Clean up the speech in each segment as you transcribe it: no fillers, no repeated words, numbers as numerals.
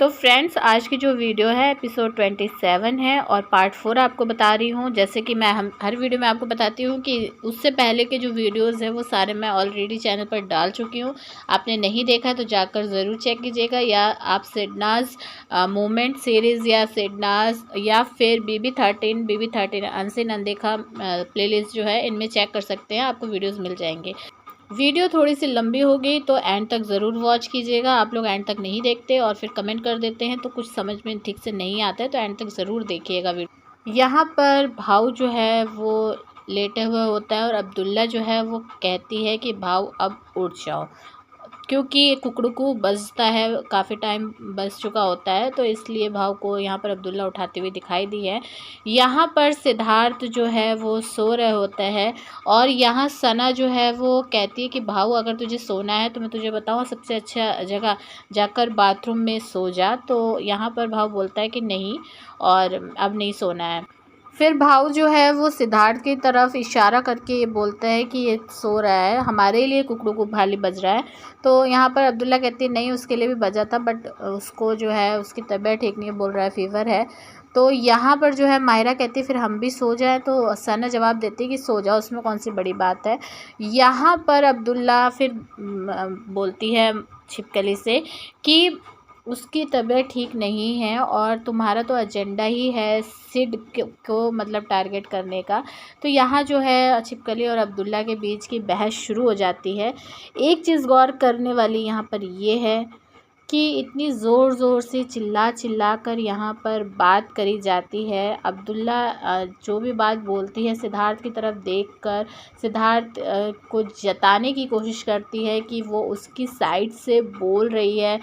तो फ्रेंड्स, आज की जो वीडियो है एपिसोड 27 है और पार्ट 4 आपको बता रही हूँ। जैसे कि मैं हर वीडियो में आपको बताती हूँ कि उससे पहले के जो वीडियोस हैं वो सारे मैं ऑलरेडी चैनल पर डाल चुकी हूँ। आपने नहीं देखा तो जाकर ज़रूर चेक कीजिएगा, या आप सिडनाज मोमेंट सीरीज़ या सिडनाज या फिर BB13 अनसीन अनदेखा प्लेलिस्ट जो है इनमें चेक कर सकते हैं, आपको वीडियोज़ मिल जाएंगे। वीडियो थोड़ी सी लंबी हो गई तो एंड तक ज़रूर वॉच कीजिएगा। आप लोग एंड तक नहीं देखते और फिर कमेंट कर देते हैं तो कुछ समझ में ठीक से नहीं आता है, तो एंड तक ज़रूर देखिएगा वीडियो। यहाँ पर भाऊ जो है वो लेटे हुए होता है और अब्दुल्ला जो है वो कहती है कि भाऊ अब उठ जाओ, क्योंकि कुकड़ुकू बजता है, काफ़ी टाइम बज चुका होता है, तो इसलिए भाव को यहाँ पर अब्दुल्ला उठाते हुए दिखाई दी है। यहाँ पर सिद्धार्थ जो है वो सो रहे होता है और यहाँ सना जो है वो कहती है कि भाऊ अगर तुझे सोना है तो मैं तुझे बताऊँ सबसे अच्छा जगह जाकर बाथरूम में सो जा। तो यहाँ पर भाव बोलता है कि नहीं और अब नहीं सोना है। फिर भाऊ जो है वो सिद्धार्थ की तरफ इशारा करके ये बोलता है कि ये सो रहा है, हमारे लिए कुकड़ू को भाली बज रहा है। तो यहाँ पर अब्दुल्ला कहती है नहीं, उसके लिए भी बजा था, बट उसको जो है उसकी तबीयत ठीक नहीं है, बोल रहा है फीवर है। तो यहाँ पर जो है माहिरा कहती है फिर हम भी सो जाए, तो सना जवाब देती है कि सो जाओ, उसमें कौन सी बड़ी बात है। यहाँ पर अब्दुल्ला फिर बोलती है छिपकली से कि उसकी तबीयत ठीक नहीं है और तुम्हारा तो एजेंडा ही है सिड को मतलब टारगेट करने का। तो यहाँ जो है छिपकली और अब्दुल्ला के बीच की बहस शुरू हो जाती है। एक चीज़ गौर करने वाली यहाँ पर ये है कि इतनी ज़ोर ज़ोर से चिल्ला कर यहाँ पर बात करी जाती है। अब्दुल्ला जो भी बात बोलती है सिद्धार्थ की तरफ देखकर सिद्धार्थ को जताने की कोशिश करती है कि वो उसकी साइड से बोल रही है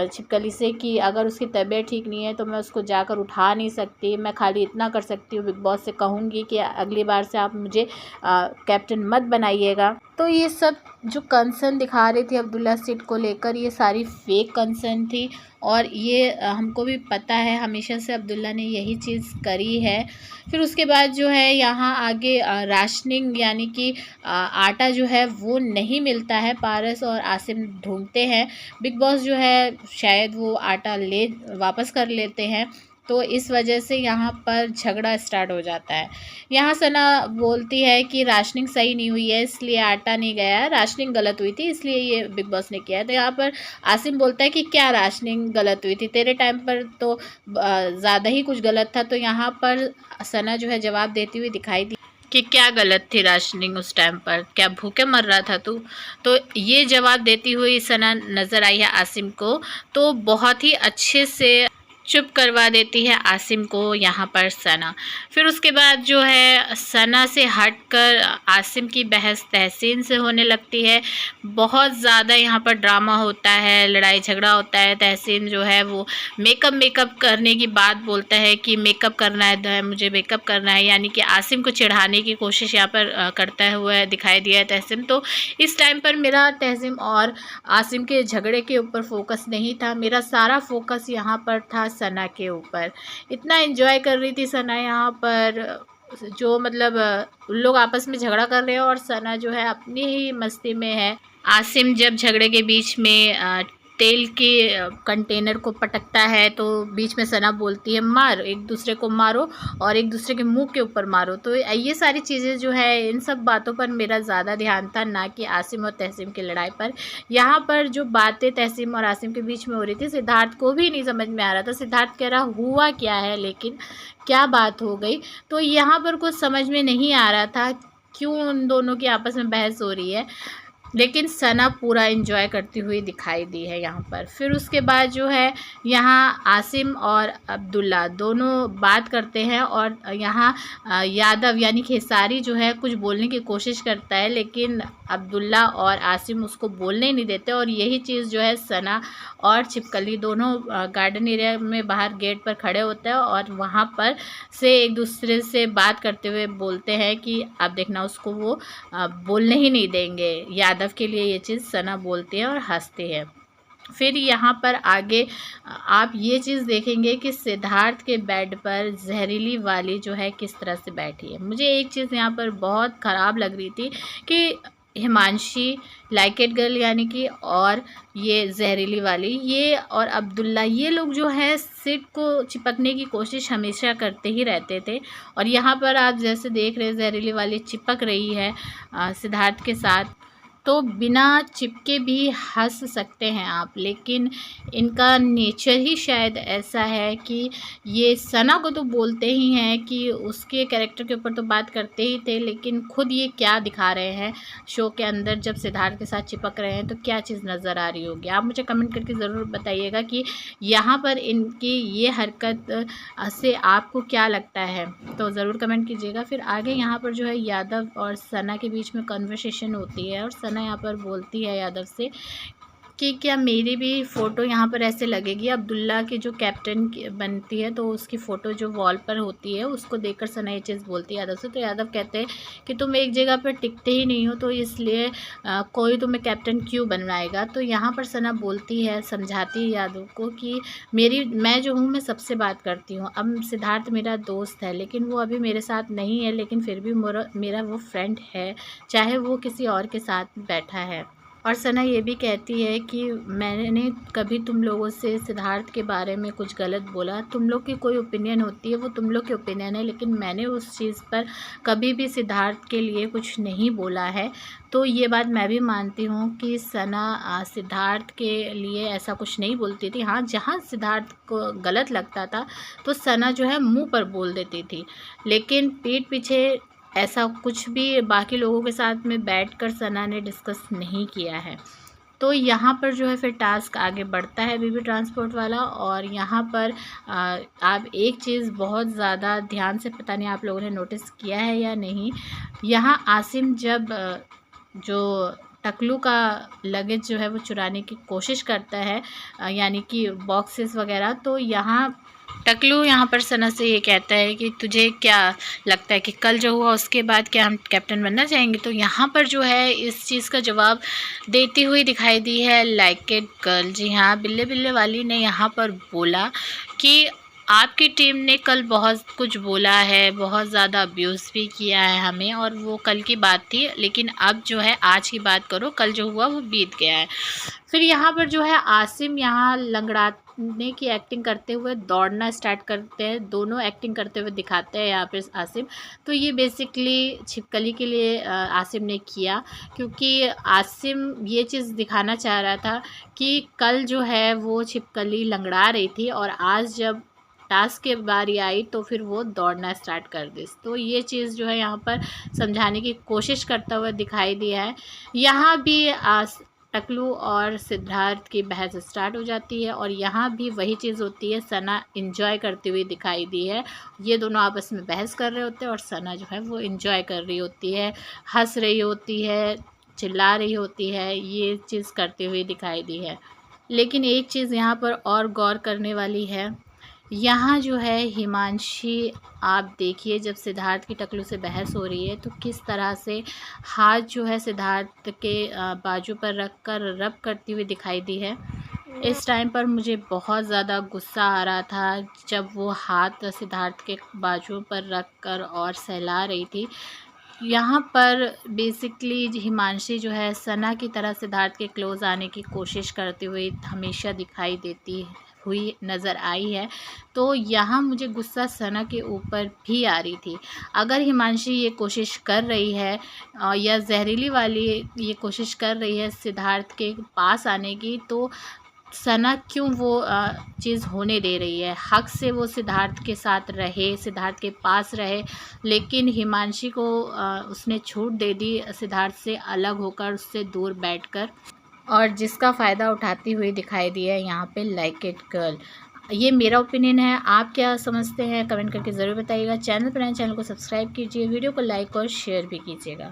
छिपकली से कि अगर उसकी तबीयत ठीक नहीं है तो मैं उसको जाकर उठा नहीं सकती, मैं खाली इतना कर सकती हूँ, बिग बॉस से कहूँगी कि अगली बार से आप मुझे कैप्टन मत बनाइएगा। तो ये सब जो कंसर्न दिखा रही थी अब्दुल्ला सीट को लेकर, ये सारी फेक कंसर्न थी और ये हमको भी पता है, हमेशा से अब्दुल्ला ने यही चीज़ करी है। फिर उसके बाद जो है यहाँ आगे राशनिंग यानी कि आटा जो है वो नहीं मिलता है। पारस और आसिम ढूंढते हैं, बिग बॉस जो है शायद वो आटा ले वापस कर लेते हैं, तो इस वजह से यहाँ पर झगड़ा स्टार्ट हो जाता है। यहाँ सना बोलती है कि राशनिंग सही नहीं हुई है इसलिए आटा नहीं गया है, राशनिंग गलत हुई थी इसलिए ये बिग बॉस ने किया है। तो यहाँ पर आसिम बोलता है कि क्या राशनिंग गलत हुई थी, तेरे टाइम पर तो ज़्यादा ही कुछ गलत था। तो यहाँ पर सना जो है जवाब देती हुई दिखाई दी कि क्या गलत थी राशनिंग उस टाइम पर, क्या भूखे मर रहा था तू। तो ये जवाब देती हुई सना नज़र आई है आसिम को, तो बहुत ही अच्छे से चुप करवा देती है आसिम को यहाँ पर सना। फिर उसके बाद जो है सना से हटकर आसिम की बहस तहसीन से होने लगती है। बहुत ज़्यादा यहाँ पर ड्रामा होता है, लड़ाई झगड़ा होता है। तहसीन जो है वो मेकअप करने की बात बोलता है कि मेकअप करना है, मुझे मेकअप करना है, यानी कि आसिम को चिढ़ाने की कोशिश यहाँ पर करता हुआ दिखाई दिया है तहसीन। तो इस टाइम पर मेरा तहसीन और आसिम के झगड़े के ऊपर फोकस नहीं था, मेरा सारा फोकस यहाँ पर था सना के ऊपर। इतना एंजॉय कर रही थी सना यहाँ पर, जो मतलब उन लोग आपस में झगड़ा कर रहे हैं और सना जो है अपनी ही मस्ती में है। आसिम जब झगड़े के बीच में तेल के कंटेनर को पटकता है तो बीच में सना बोलती है मार, एक दूसरे को मारो और एक दूसरे के मुंह के ऊपर मारो। तो ये सारी चीज़ें जो है इन सब बातों पर मेरा ज़्यादा ध्यान था, ना कि आसिम और तहसीम की लड़ाई पर। यहाँ पर जो बातें तहसीम और आसिम के बीच में हो रही थी सिद्धार्थ को भी नहीं समझ में आ रहा था। सिद्धार्थ कह रहा हुआ क्या है, लेकिन क्या बात हो गई, तो यहाँ पर कुछ समझ में नहीं आ रहा था क्यों उन दोनों की आपस में बहस हो रही है। लेकिन सना पूरा एंजॉय करती हुई दिखाई दी है यहाँ पर। फिर उसके बाद जो है यहाँ आसिम और अब्दुल्ला दोनों बात करते हैं और यहाँ यादव यानी खेसारी जो है कुछ बोलने की कोशिश करता है, लेकिन अब्दुल्ला और आसिम उसको बोलने नहीं देते। और यही चीज़ जो है सना और छिपकली दोनों गार्डन एरिया में बाहर गेट पर खड़े होते हैं और वहाँ पर से एक दूसरे से बात करते हुए बोलते हैं कि अब देखना उसको वो बोलने ही नहीं देंगे। यादव के लिए ये चीज़ सना बोलती है और हंसती है। फिर यहाँ पर आगे आप ये चीज़ देखेंगे कि सिद्धार्थ के बेड पर जहरीली वाली जो है किस तरह से बैठी है। मुझे एक चीज़ यहाँ पर बहुत ख़राब लग रही थी कि हिमांशी लाइक इट गर्ल यानी कि, और ये जहरीली वाली, ये और अब्दुल्ला, ये लोग जो है सिड को चिपकने की कोशिश हमेशा करते ही रहते थे। और यहाँ पर आप जैसे देख रहे हैं जहरीली वाली चिपक रही है सिद्धार्थ के साथ, तो बिना चिपके भी हंस सकते हैं आप, लेकिन इनका नेचर ही शायद ऐसा है कि ये सना को तो बोलते ही हैं कि उसके कैरेक्टर के ऊपर तो बात करते ही थे, लेकिन खुद ये क्या दिखा रहे हैं शो के अंदर जब सिद्धार्थ के साथ चिपक रहे हैं, तो क्या चीज़ नज़र आ रही होगी। आप मुझे कमेंट करके ज़रूर बताइएगा कि यहाँ पर इनकी ये हरकत से आपको क्या लगता है, तो ज़रूर कमेंट कीजिएगा। फिर आगे यहाँ पर जो है यादव और सना के बीच में कन्वर्सेशन होती है, और सना यहाँ पर बोलती है यादव से कि क्या मेरी भी फ़ोटो यहाँ पर ऐसे लगेगी। अब्दुल्ला की जो कैप्टन बनती है तो उसकी फ़ोटो जो वॉल पर होती है उसको देखकर सना ये चीज़ बोलती है यादव से। तो यादव कहते हैं कि तुम एक जगह पर टिकते ही नहीं हो, तो इसलिए कोई तुम्हें कैप्टन क्यों बनवाएगा। तो यहाँ पर सना बोलती है, समझाती है यादव को कि मैं जो हूँ मैं सबसे बात करती हूँ। अब सिद्धार्थ मेरा दोस्त है, लेकिन वो अभी मेरे साथ नहीं है, लेकिन फिर भी मेरा वो फ्रेंड है, चाहे वो किसी और के साथ बैठा है। और सना ये भी कहती है कि मैंने कभी तुम लोगों से सिद्धार्थ के बारे में कुछ गलत बोला, तुम लोग की कोई ओपिनियन होती है वो तुम लोग की ओपिनियन है, लेकिन मैंने उस चीज़ पर कभी भी सिद्धार्थ के लिए कुछ नहीं बोला है। तो ये बात मैं भी मानती हूँ कि सना सिद्धार्थ के लिए ऐसा कुछ नहीं बोलती थी। हाँ, जहाँ सिद्धार्थ को गलत लगता था तो सना जो है मुँह पर बोल देती थी, लेकिन पीठ पीछे ऐसा कुछ भी बाकी लोगों के साथ में बैठकर सना ने डिस्कस नहीं किया है। तो यहाँ पर जो है फिर टास्क आगे बढ़ता है बीबी ट्रांसपोर्ट वाला, और यहाँ पर आप एक चीज़ बहुत ज़्यादा ध्यान से, पता नहीं आप लोगों ने नोटिस किया है या नहीं, यहाँ आसिम जब जो टकलू का लगेज जो है वो चुराने की कोशिश करता है, यानी कि बॉक्सेस वगैरह, तो यहाँ टकलू यहाँ पर सना से ये कहता है कि तुझे क्या लगता है कि कल जो हुआ उसके बाद क्या हम कैप्टन बनना चाहेंगे। तो यहाँ पर जो है इस चीज़ का जवाब देती हुई दिखाई दी है लाइक इट गर्ल। जी हाँ, बिल्ले बिल्ले वाली ने यहाँ पर बोला कि आपकी टीम ने कल बहुत कुछ बोला है, बहुत ज़्यादा अब्यूज़ भी किया है हमें, और वो कल की बात थी, लेकिन अब जो है आज की बात करो, कल जो हुआ वो बीत गया है। फिर यहाँ पर जो है आसिम यहाँ लंगड़ाने की एक्टिंग करते हुए दौड़ना स्टार्ट करते हैं, दोनों एक्टिंग करते हुए दिखाते हैं यहाँ पर आसिम। तो ये बेसिकली छिपकली के लिए आसिम ने किया, क्योंकि आसिम ये चीज़ दिखाना चाह रहा था कि कल जो है वो छिपकली लंगड़ा रही थी, और आज जब टास्क की बारी आई तो फिर वो दौड़ना स्टार्ट कर दी। तो ये चीज़ जो है यहाँ पर समझाने की कोशिश करता हुआ दिखाई दिया है। यहाँ भी टकलू और सिद्धार्थ की बहस स्टार्ट हो जाती है, और यहाँ भी वही चीज़ होती है, सना एंजॉय करती हुई दिखाई दी है। ये दोनों आपस में बहस कर रहे होते हैं और सना जो है वो एंजॉय कर रही होती है, हंस रही होती है, चिल्ला रही होती है, ये चीज़ करती हुई दिखाई दी है। लेकिन एक चीज़ यहाँ पर और गौर करने वाली है, यहाँ जो है हिमांशी, आप देखिए जब सिद्धार्थ की टकलू से बहस हो रही है तो किस तरह से हाथ जो है सिद्धार्थ के बाजू पर रख कर रब करती हुई दिखाई दी है। इस टाइम पर मुझे बहुत ज़्यादा गुस्सा आ रहा था जब वो हाथ सिद्धार्थ के बाजू पर रख कर और सहला रही थी। यहाँ पर बेसिकली हिमांशी जो है सना की तरह सिद्धार्थ के क्लोज़ आने की कोशिश करती हुई हमेशा दिखाई देती हुई नज़र आई है। तो यहाँ मुझे गुस्सा सना के ऊपर भी आ रही थी। अगर हिमांशी ये कोशिश कर रही है या जहरीली वाली ये कोशिश कर रही है सिद्धार्थ के पास आने की, तो सना क्यों वो चीज़ होने दे रही है। हक से वो सिद्धार्थ के साथ रहे, सिद्धार्थ के पास रहे, लेकिन हिमांशी को उसने छूट दे दी सिद्धार्थ से अलग होकर, उससे दूर बैठकर, और जिसका फ़ायदा उठाती हुई दिखाई दी है यहाँ पे लाइक इट गर्ल। ये मेरा ओपिनियन है, आप क्या समझते हैं कमेंट करके ज़रूर बताइएगा। चैनल पर नए, चैनल को सब्सक्राइब कीजिए, वीडियो को लाइक और शेयर भी कीजिएगा।